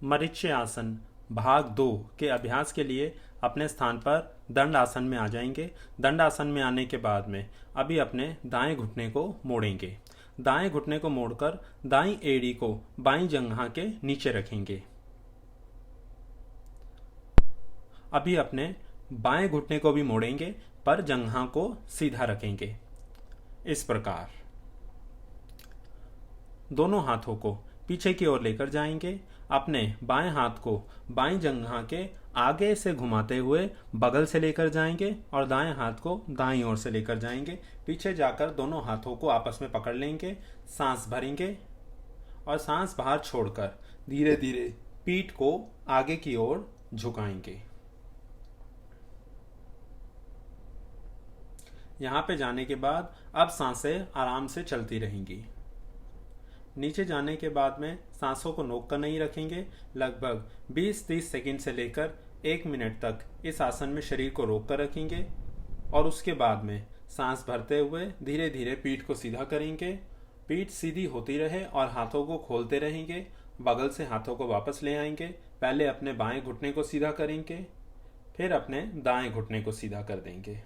मरीचिका आसन भाग 2 के अभ्यास के लिए अपने स्थान पर दंड आसन में आ जाएंगे। दंड आसन में आने के बाद में अभी अपने दाएं घुटने को मोड़ेंगे। दाएं घुटने को मोड़कर दाईं एड़ी को बाईं जंघा के नीचे रखेंगे। अभी अपने बाएं घुटने को भी मोड़ेंगे पर जंघा को सीधा रखेंगे। इस प्रकार दोनों हाथों को पीछे की ओर लेकर जाएंगे। अपने बाएं हाथ को बाईं जंघा के आगे से घुमाते हुए बगल से लेकर जाएंगे और दाएं हाथ को दाईं ओर से लेकर जाएंगे। पीछे जाकर दोनों हाथों को आपस में पकड़ लेंगे, सांस भरेंगे और सांस बाहर छोड़कर धीरे धीरे पीठ को आगे की ओर झुकाएंगे। यहां पे जाने के बाद अब सांसें आराम से चलती रहेंगी। नीचे जाने के बाद में सांसों को रोक कर नहीं रखेंगे। लगभग 20-30 सेकंड से लेकर 1 मिनट तक इस आसन में शरीर को रोक कर रखेंगे और उसके बाद में सांस भरते हुए धीरे धीरे पीठ को सीधा करेंगे। पीठ सीधी होती रहे और हाथों को खोलते रहेंगे। बगल से हाथों को वापस ले आएंगे। पहले अपने बाएं घुटने को सीधा करेंगे, फिर अपने दाएं घुटने को सीधा कर देंगे।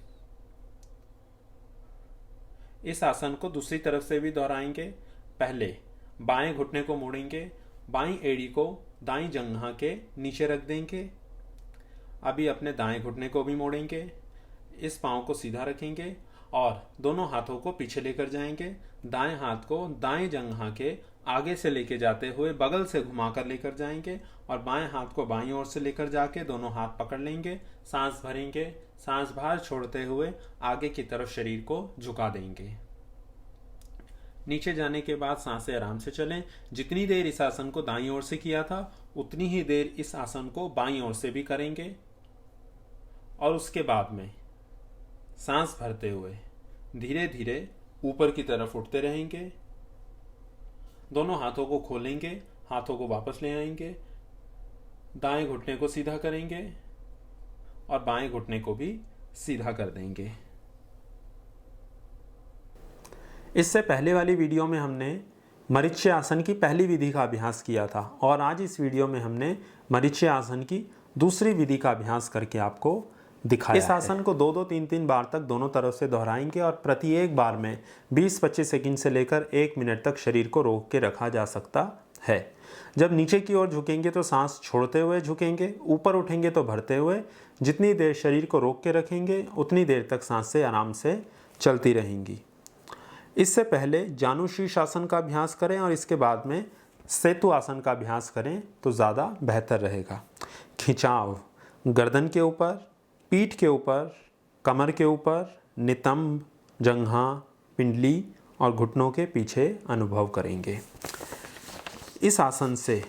इस आसन को दूसरी तरफ से भी दोहराएंगे। पहले बाएं घुटने को मोड़ेंगे, बाईं एड़ी को दाईं जंघा के नीचे रख देंगे। अभी अपने दाएं घुटने को भी मोड़ेंगे, इस पांव को सीधा रखेंगे और दोनों हाथों को पीछे लेकर जाएंगे। दाएं हाथ को दाएं जंघा के आगे से लेकर जाते हुए बगल से घुमाकर लेकर जाएंगे और बाएं हाथ को बाईं ओर से लेकर जाके दोनों हाथ पकड़ लेंगे। सांस भरेंगे, सांस बाहर छोड़ते हुए आगे की तरफ शरीर को झुका देंगे। नीचे जाने के बाद सांसें आराम से चलें। जितनी देर इस आसन को दाईं ओर से किया था उतनी ही देर इस आसन को बाईं ओर से भी करेंगे और उसके बाद में सांस भरते हुए धीरे धीरे ऊपर की तरफ उठते रहेंगे। दोनों हाथों को खोलेंगे, हाथों को वापस ले आएंगे, दाएं घुटने को सीधा करेंगे और बाएं घुटने को भी सीधा कर देंगे। इससे पहले वाली वीडियो में हमने मरीचिका आसन की पहली विधि का अभ्यास किया था और आज इस वीडियो में हमने मरीचिका आसन की दूसरी विधि का अभ्यास करके आपको दिखाया। इस आसन को 2-2, 3-3 बार तक दोनों तरफ से दोहराएंगे और प्रति एक बार में 20-25 सेकंड से लेकर 1 मिनट तक शरीर को रोक के रखा जा सकता है। जब नीचे की ओर झुकेंगे तो सांस छोड़ते हुए झुकेंगे, ऊपर उठेंगे तो भरते हुए। जितनी देर शरीर को रोक के रखेंगे उतनी देर तक सांसें आराम से चलती रहेंगी। इससे पहले जानुशीर्ष आसन का अभ्यास करें और इसके बाद में सेतु आसन का अभ्यास करें तो ज़्यादा बेहतर रहेगा। खिंचाव गर्दन के ऊपर, पीठ के ऊपर, कमर के ऊपर, नितंब, जंघा, पिंडली और घुटनों के पीछे अनुभव करेंगे। इस आसन से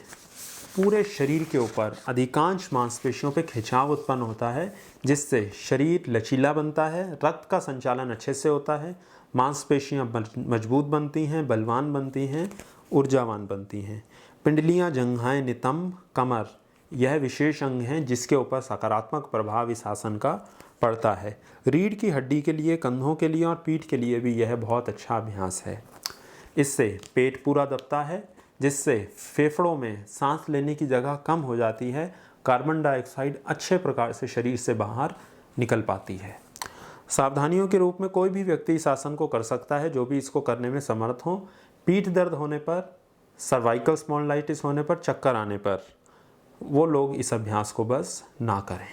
पूरे शरीर के ऊपर अधिकांश मांसपेशियों पे खिंचाव उत्पन्न होता है, जिससे शरीर लचीला बनता है, रक्त का संचालन अच्छे से होता है, मांसपेशियां मजबूत बनती हैं, बलवान बनती हैं, ऊर्जावान बनती हैं। पिंडलियां, जंघाएं, नितंब, कमर यह विशेष अंग हैं जिसके ऊपर सकारात्मक प्रभाव इस आसन का पड़ता है। रीढ़ की हड्डी के लिए, कंधों के लिए और पीठ के लिए भी यह बहुत अच्छा अभ्यास है। इससे पेट पूरा दबता है, जिससे फेफड़ों में सांस लेने की जगह कम हो जाती है। कार्बन डाइऑक्साइड अच्छे प्रकार से शरीर से बाहर निकल पाती है। सावधानियों के रूप में कोई भी व्यक्ति इस आसन को कर सकता है जो भी इसको करने में समर्थ हो। पीठ दर्द होने पर, सर्वाइकल स्पॉन्डिलाइटिस होने पर, चक्कर आने पर वो लोग इस अभ्यास को बस ना करें।